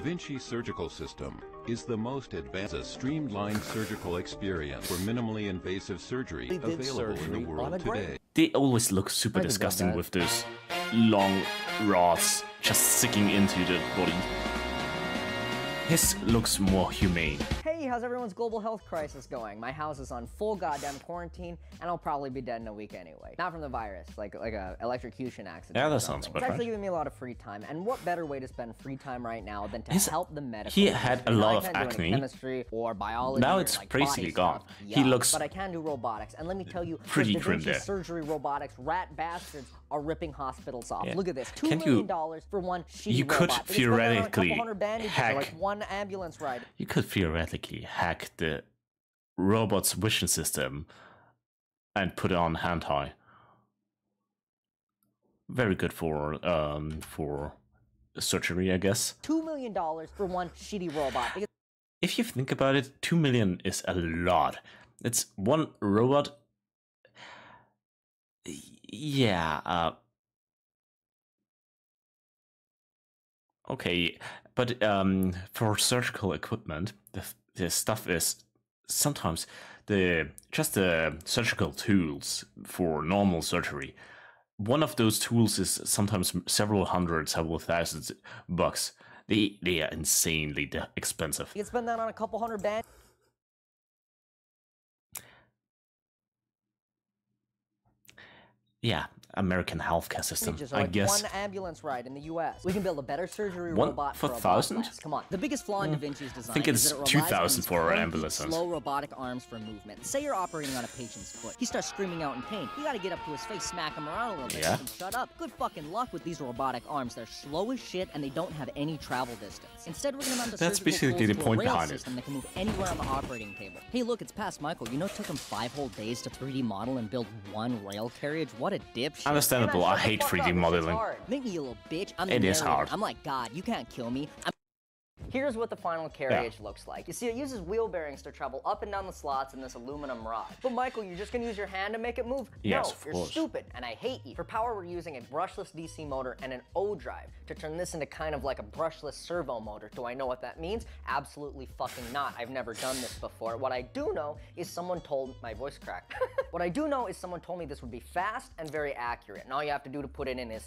DaVinci Surgical System is the most advanced streamlined surgical experience for minimally invasive surgery available in the world today. They always look super disgusting with those long rods just sticking into the body. His looks more humane. Hey, how's everyone's global health crisis going? My house is on full goddamn quarantine, and I'll probably be dead in a week anyway. Not from the virus, like a electrocution accident. Yeah, that sounds It's actually giving me a lot of free time, and what better way to spend free time right now than to help the medical He had a lot of acne. Chemistry or biology. Now it's like basically gone. Yeah, he looks but I can do robotics, and let me tell you, pretty the grim there. surgery robotics rat bastards are ripping hospitals off. Yeah. Look at this, $2 million for one shitty You could robot. theoretically hack like one ambulance ride. You could theoretically hack the robot's vision system and put it on hand high. Very good for surgery, I guess. $2 million for one shitty robot. If you think about it, 2 million is a lot. It's one robot. Yeah. Okay, but for surgical equipment, the stuff is sometimes just the surgical tools for normal surgery. One of those tools is sometimes several thousands bucks. They are insanely expensive. You can spend that on a couple hundred bands. Yeah, American healthcare system, I guess. One ambulance ride in the U.S. We can build a better surgery One robot for a 1,000? Come on. The biggest flaw in DaVinci's design I think it's is that it 2,000 for an clunky, ambulance. slow robotic arms for movement. Say you're operating on a patient's foot. He starts screaming out in pain. You gotta get up to his face, smack him around a little bit, and shut up. Good fucking luck with these robotic arms. They're slow as shit and they don't have any travel distance. Instead, we're gonna mount That's basically the point behind it. That can move anywhere on the operating table. Hey, look, it's past Michael. You know it took him 5 whole days to 3D model and build one rail carriage? What a dipshit. Understandable. I hate 3D modeling. Make me, you little bitch. It is hard. I'm like God. You can't kill me. Here's what the final carriage looks like. You see, it uses wheel bearings to travel up and down the slots in this aluminum rod. But Michael, you're just gonna use your hand to make it move? Yes, no, you're stupid, and I hate you. For power, we're using a brushless DC motor and an O drive to turn this into kind of like a brushless servo motor. Do I know what that means? Absolutely fucking not. I've never done this before. What I do know is someone told my voice cracked. What I do know is someone told me this would be fast and very accurate, and all you have to do to put it in is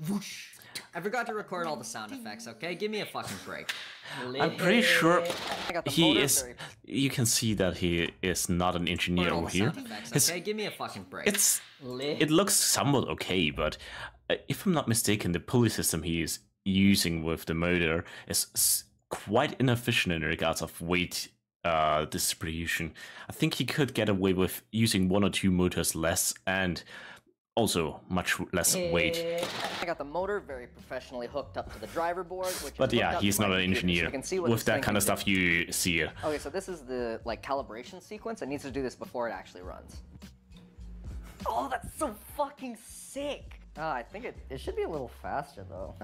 whoosh. I forgot to record all the sound effects, okay? Give me a fucking break. I'm pretty sure he is. You can see that he is not an engineer over here. Okay, give me a fucking break. It looks somewhat okay, but if I'm not mistaken, the pulley system he is using with the motor is quite inefficient in regards of weight distribution. I think he could get away with using 1 or 2 motors less and also much less weight. I got the motor very professionally hooked up to the driver board, which but yeah, he's not an engineer. So with that kind of stuff you see. Okay, so this is the calibration sequence. It needs to do this before it actually runs. Oh, that's so fucking sick. I think it should be a little faster though.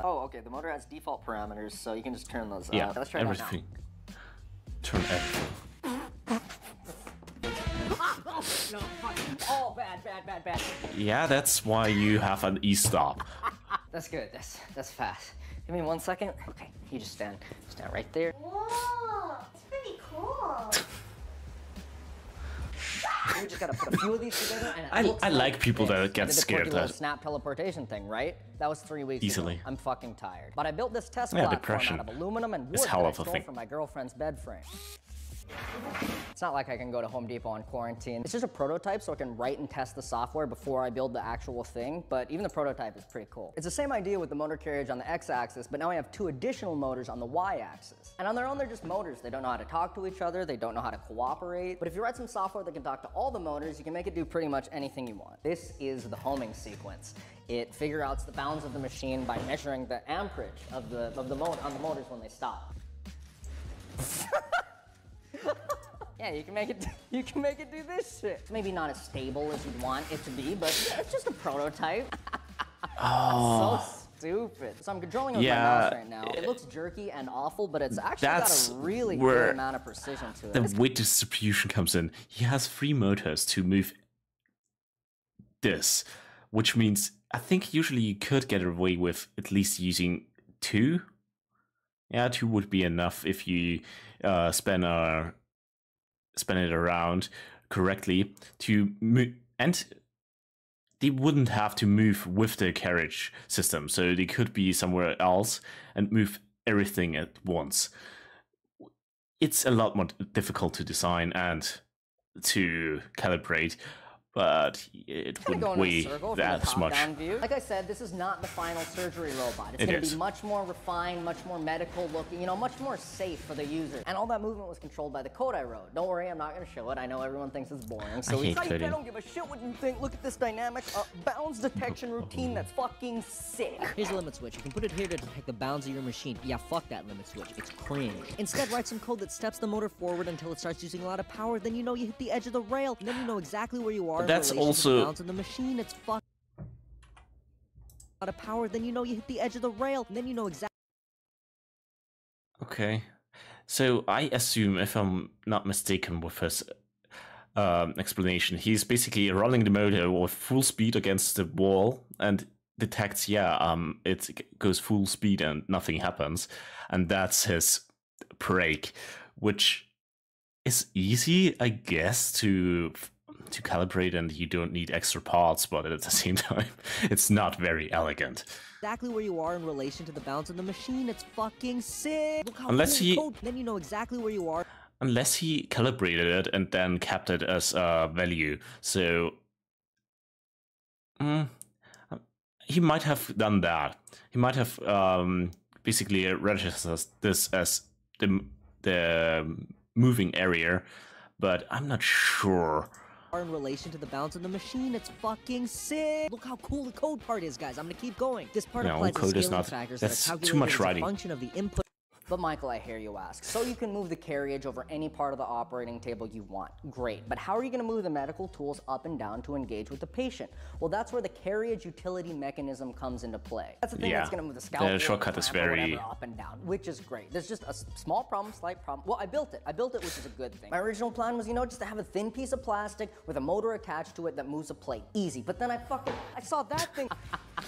Oh, okay, the motor has default parameters, so you can just turn those up. Let's try everything. That now. Turn everything. No, fucking. Oh, bad. Yeah, that's why you have an e-stop. That's good. That's fast. Give me 1 second. Okay, you just stand right there. Whoa, it's pretty cool. We just gotta put a few of these together. And I like people that get scared. That snap teleportation thing, right? That was 3 weeks easily. ago. I'm fucking tired. But I built this test platform out of aluminum and wood that I stole from my girlfriend's bed frame. It's not like I can go to Home Depot on quarantine. It's just a prototype so I can write and test the software before I build the actual thing, but even the prototype is pretty cool. It's the same idea with the motor carriage on the x-axis, but now I have 2 additional motors on the y-axis. And on their own, they're just motors. They don't know how to talk to each other, they don't know how to cooperate, but if you write some software that can talk to all the motors, you can make it do pretty much anything you want. This is the homing sequence. It figures out the bounds of the machine by measuring the amperage of the motors when they stop. Yeah, you can make it do this shit. It's maybe not as stable as you'd want it to be, but it's just a prototype. Oh. So stupid. So I'm controlling it with my mouse right now. It looks jerky and awful, but it's actually got a really good amount of precision to it. The weight distribution comes in. He has 3 motors to move this which means I think usually you could get away with at least using 2. Yeah, 2 would be enough if you spin it around correctly to move, and they wouldn't have to move with the carriage system, so they could be somewhere else and move everything at once. It's a lot more difficult to design and to calibrate, but it wouldn't weigh that much. Like I said, this is not the final surgery robot. It's going to be much more refined, much more medical looking, much more safe for the user. And all that movement was controlled by the code I wrote. Don't worry, I'm not going to show it. I know everyone thinks it's boring. So I don't give a shit what you think. Look at this dynamic bounds detection routine that's fucking sick. Here's a limit switch. You can put it here to detect the bounds of your machine. Yeah, fuck that limit switch. It's cringe. Instead, write some code that steps the motor forward until it starts using a lot of power. Then you hit the edge of the rail. And then you know exactly where you are. That's also bounds in the machine. It's fuck out of power. Then you hit the edge of the rail. And then you know exactly. Okay, so I assume, if I'm not mistaken with his explanation, he's basically running the motor with full speed against the wall and detects, it goes full speed and nothing happens, and that's his brake, which is easy, I guess, to calibrate, and you don't need extra parts, but at the same time, it's not very elegant. Exactly where you are in relation to the bounds of the machine. It's fucking sick. Look how unless then you know exactly where you are. Unless he calibrated it and then kept it as a value. So he might have done that. He might have basically registered this as the moving area, but I'm not sure. In relation to the bounds of the machine, it's fucking sick. Look how cool the code part is, guys. I'm gonna keep going. This part applies to scaling factors that are calculated as a function of the input. But Michael, I hear you ask. So you can move the carriage over any part of the operating table you want. Great. But how are you going to move the medical tools up and down to engage with the patient? Well, that's where the carriage utility mechanism comes into play. That's the thing that's going to move the scalpel. The shortcut is very up and down, which is great. There's just a small problem, slight problem. Well, I built it, which is a good thing. My original plan was, just to have a thin piece of plastic with a motor attached to it that moves a plate. Easy. But then I saw that thing.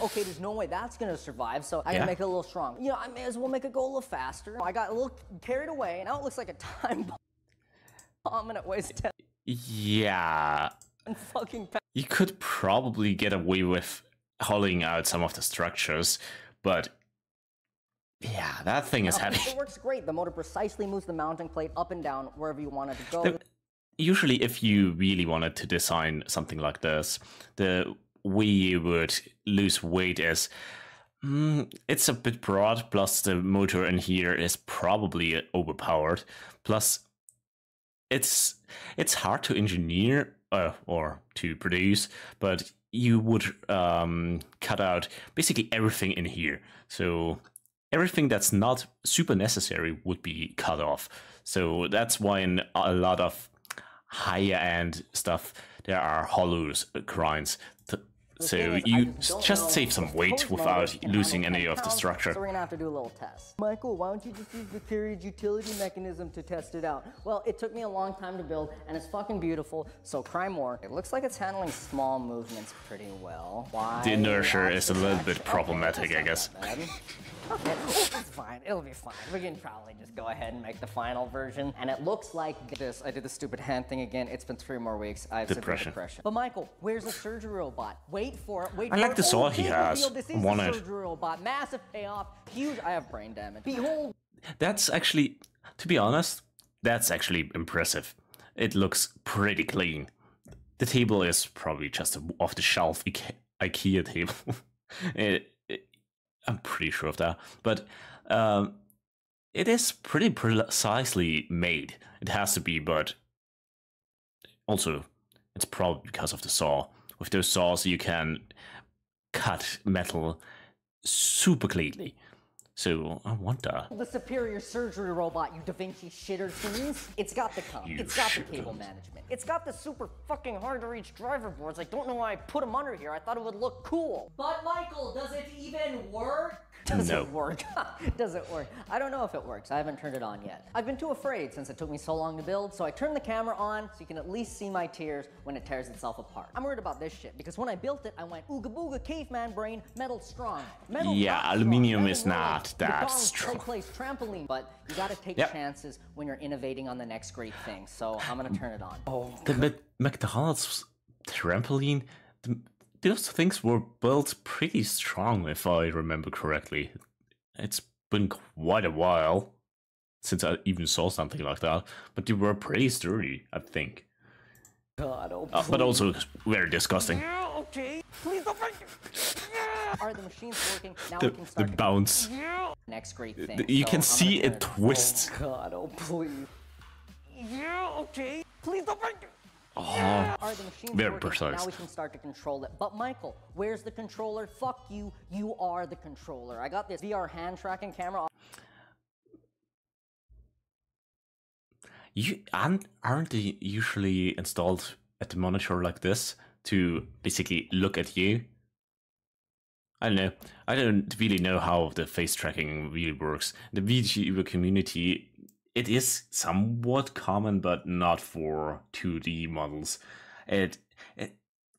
Okay, there's no way that's going to survive, so I gotta make it a little stronger. I may as well make it go a little faster. I got a little carried away, and now it looks like a time bomb and it weighs 10. Yeah. You could probably get away with hollowing out some of the structures, but yeah, that thing is heavy. It works great. The motor precisely moves the mounting plate up and down wherever you want it to go. Usually, if you really wanted to design something like this, the way you would lose weight is it's a bit broad, plus the motor in here is probably overpowered, plus it's hard to engineer or to produce, but you would cut out basically everything in here, so everything that's not super necessary would be cut off. So that's why in a lot of higher end stuff there are hollow grinds. So you just save some weight without losing any of the structure. So we're gonna have to do a little test. Michael, why don't you just use the carriage utility mechanism to test it out? Well, it took me a long time to build, and it's fucking beautiful, so cry more. It looks like it's handling small movements pretty well. Why? The inertia is a little bit problematic, I guess. Okay, it's fine. It'll be fine. We can probably just go ahead and make the final version. And it looks like this. I did the stupid hand thing again. It's been 3 more weeks. I have depression. But Michael, where's the surgery robot? Wait for it. Wait for it. I like the saw he has. This is the surgery robot. Massive payoff. Huge. I have brain damage. Behold. That's actually, to be honest, that's actually impressive. It looks pretty clean. The table is probably just an off-the-shelf IKEA table. I'm pretty sure of that, but it is pretty precisely made. It has to be, but also it's probably because of the saw. With those saws, you can cut metal super cleanly. So I want that. The superior surgery robot, you Da Vinci shitter teens. It's got the comp. It's got the cable management. It's got the super fucking hard to reach driver boards. I don't know why I put them under here. I thought it would look cool. But Michael, does it even work? Doesn't work. Doesn't work. I don't know if it works. I haven't turned it on yet. I've been too afraid since it took me so long to build, so I turned the camera on so you can at least see my tears when it tears itself apart. I'm worried about this shit because when I built it, I went ooga booga caveman brain, metal strong. Metal yeah, aluminium is not that strong. Place trampoline, but you gotta take chances when you're innovating on the next great thing. So I'm gonna turn it on. Oh, the McDonald's trampoline. Those things were built pretty strong, if I remember correctly. It's been quite a while since I even saw something like that, but they were pretty sturdy, I think. God, oh, but also very disgusting. Yeah, okay. Please don't break it. Are the machines working? Now we can start the bounce. Next great thing. You can see it twist. Oh God, oh please. Yeah, okay. Please don't break it. Oh, are the machines very working? precise. Now we can start to control it. But Michael, where's the controller? Fuck you. You are the controller. I got this VR hand tracking camera. Aren't they usually installed at the monitor like this to basically look at you? I don't know. I don't really know how the face tracking really works. The VTuber community, it is somewhat common, but not for 2D models. It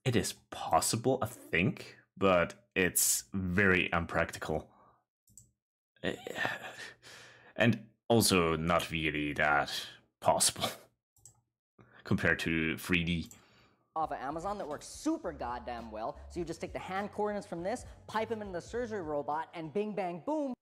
is possible, I think, but it's very unpractical. And also not really that possible compared to 3D. Off of Amazon that works super goddamn well. So you just take the hand coordinates from this, pipe them into the surgery robot, and bing bang boom.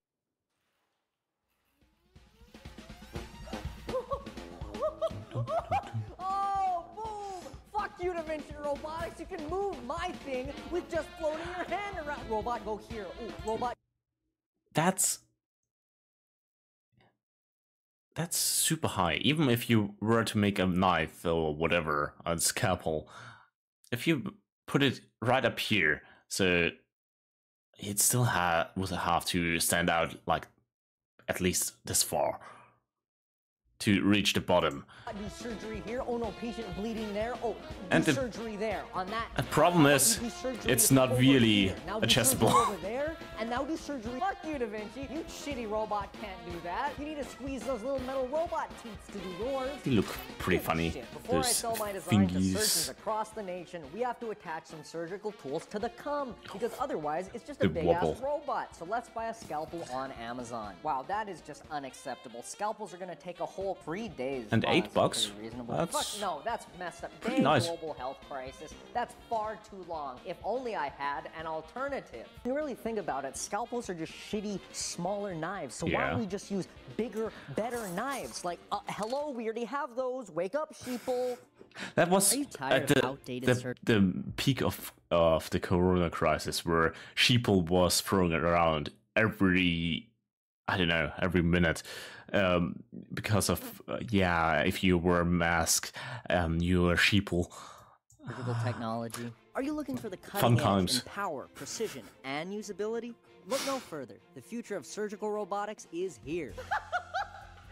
Oh, boom! Fuck you, DaVinci Robotics. You can move my thing with just floating your hand around. Robot, go here. Ooh, robot. That's super high. Even if you were to make a knife or whatever, a scalpel, if you put it right up here, so it still would have to stand out like at least this far to reach the bottom. Do surgery here. Oh no, patient bleeding there. Oh, and the surgery there on that. The problem is, it's not really adjustable. Over there, and now do surgery. Fuck you, DaVinci. You shitty robot can't do that. You need to squeeze those little metal robot teeth to do yours. They look pretty funny. Before I sell my design to surgeons across the nation, we have to attach some surgical tools to the cum, because otherwise it's just a big-ass robot. So let's buy a scalpel on Amazon. Wow, that is just unacceptable. Scalpels are gonna take a whole 3 days. And $8? Fuck no, that's messed up. Pretty nice. Global health crisis. That's far too long. If only I had an alternative. If you really think about it, scalpels are just shitty, smaller knives. So why don't we just use bigger, better knives? Like, hello, we already have those. Wake up, sheeple. That was at the peak of the Corona crisis, where sheeple was thrown around every minute. Because of if you wear a mask, you're a sheeple. Surgical technology. Are you looking for the cutting edge in power, precision, and usability? Look no further. The future of surgical robotics is here.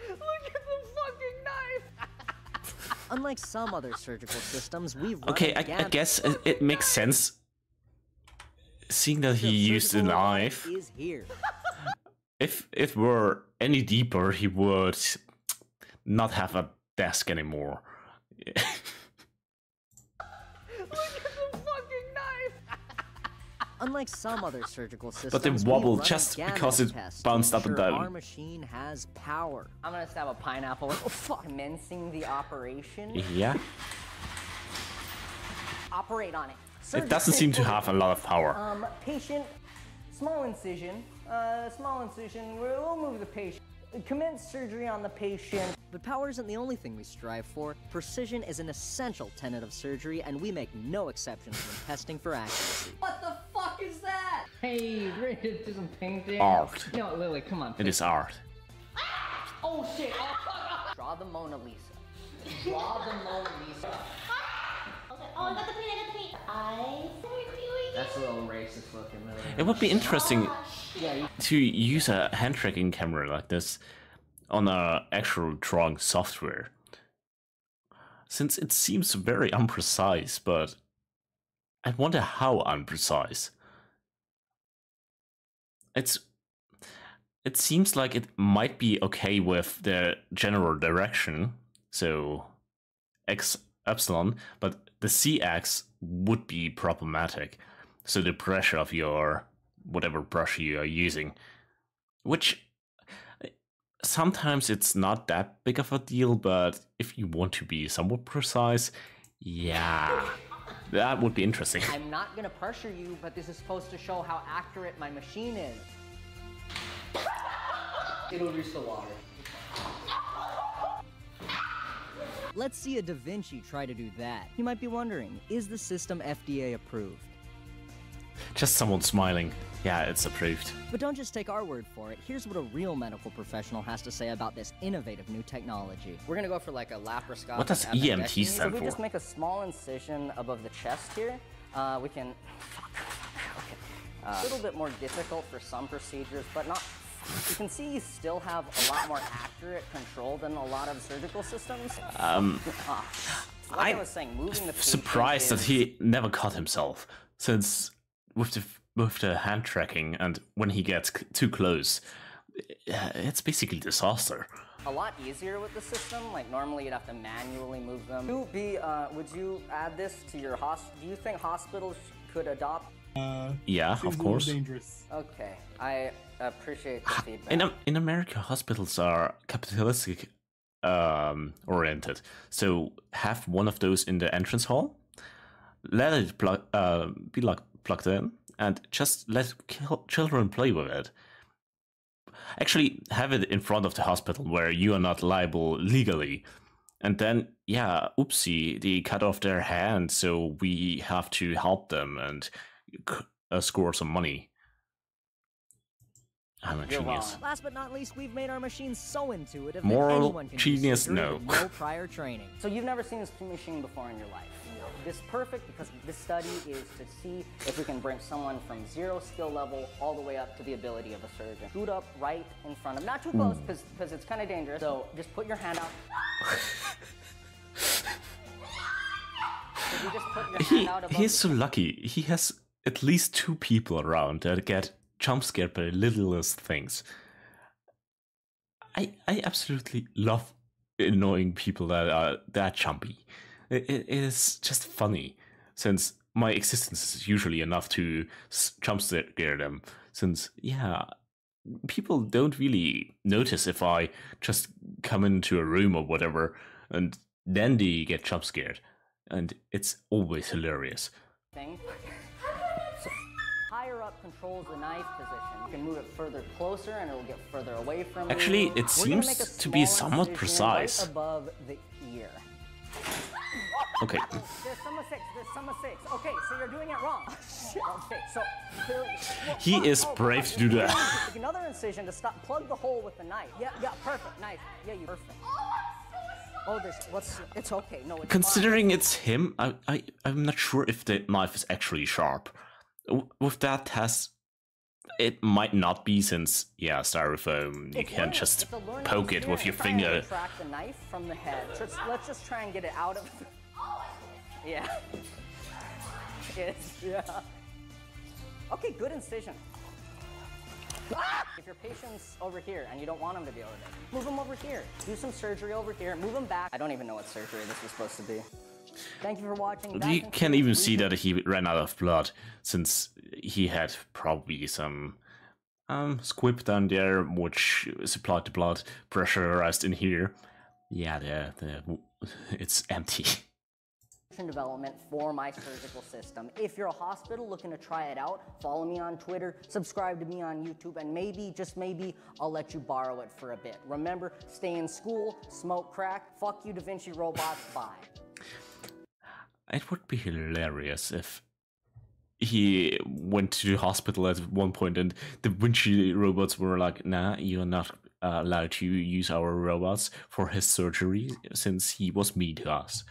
Look at the fucking knife. Unlike some other surgical systems, we've I guess it makes sense, seeing that he used a knife. Is here. If it were any deeper, he would not have a desk anymore. Look at the fucking knife! Unlike some other surgical systems, but they wobble just because it bounced up and down. Our machine has power. I'm gonna stab a pineapple. Oh fuck! Commencing the operation. Yeah. Operate on it. It doesn't seem to have a lot of power. Patient, small incision. We'll move the patient. Commence surgery on the patient. But power isn't the only thing we strive for. Precision is an essential tenet of surgery, and we make no exceptions when testing for accuracy. What the fuck is that? Hey, ready to do some painting? Art. No, Lily, come on. It is art. Oh shit! Oh, draw the Mona Lisa. Draw the Mona Lisa. Okay. Oh, I got the paint. Eyes. That's a little racist looking. It would be interesting to use a hand tracking camera like this on a actual drawing software, since it seems very imprecise, but I wonder how imprecise. It's it seems like it might be okay with the general direction, so x epsilon, but the cx would be problematic. So the pressure of your whatever brush you are using, which sometimes it's not that big of a deal, but if you want to be somewhat precise, yeah, that would be interesting. I'm not gonna pressure you, but this is supposed to show how accurate my machine is. It'll reach the water. Let's see a Da Vinci try to do that. You might be wondering, is the system FDA approved? Just someone smiling. Yeah, it's approved. But don't just take our word for it. Here's what a real medical professional has to say about this innovative new technology. We're gonna go for like a laparoscopic. What does EMT stand for? If we for? just make a small incision above the chest here, we can... Okay. A little bit more difficult for some procedures, but not... You can see you still have a lot more accurate control than a lot of surgical systems. Like I was saying, moving the surprised that he never cut himself, since with the hand tracking and when he gets too close, it's basically disaster. A lot easier with the system. Like normally you'd have to manually move them. Would you add this to your do you think hospitals could adopt? Yeah, of course. Dangerous. Okay, I appreciate the feedback. In America, hospitals are capitalistic oriented. So have one of those in the entrance hall, let it be like plugged in, and just let children play with it. Actually, have it in front of the hospital where you are not liable legally. And then, yeah, oopsie, they cut off their hand, so we have to help them and score some money. I'm a genius. Last but not least, we've made our machines so intuitive Moral that anyone can genius, use no. with no prior training. So you've never seen this machine before in your life. This is perfect because this study is to see if we can bring someone from 0 skill level all the way up to the ability of a surgeon. Shoot up right in front of him. Not too close because it's kind of dangerous. So just put your hand out. So you just put your hand out above he's so lucky. He has at least 2 people around that get jump scared by the littlest things. I absolutely love annoying people that are that jumpy. It is just funny, since my existence is usually enough to jump scare them. Since, yeah, people don't really notice if I just come into a room or whatever, and then they get jump scared. And it's always hilarious. So, higher up controls the knife position. You can move it further closer and it'll get further away from you. Actually, it seems to be somewhat precise. Right above the ear. Okay. There's sum of 6. There's sum of 6. Okay, so you're doing it wrong. Okay, so he is brave to do that. Another incision to stop. Plug the hole with the knife. Yeah, perfect. Nice. Yeah, you perfect. Oh, it's okay. No, it's considering fine. It's him, I'm not sure if the knife is actually sharp. With that test, it might not be, since, yeah, styrofoam, you can't just poke it with your finger. Track the knife from the head. Let's just try and get it out of. Yeah. Yeah. Okay, good incision. If your patient's over here and you don't want him to be over there, move him over here. Do some surgery over here. Move him back. I don't even know what surgery this was supposed to be. Thank you for watching. You can even see that he ran out of blood, since he had probably some squib down there, which supplied the blood pressurized in here. Yeah, it's empty. Development for my surgical system. If you're a hospital looking to try it out, follow me on Twitter, subscribe to me on YouTube, and maybe, just maybe, I'll let you borrow it for a bit. Remember, stay in school, smoke crack, fuck you Da Vinci robots, bye. It would be hilarious if he went to the hospital at one point and the Da Vinci robots were like, nah, you're not allowed to use our robots for his surgery, since he was mean to us.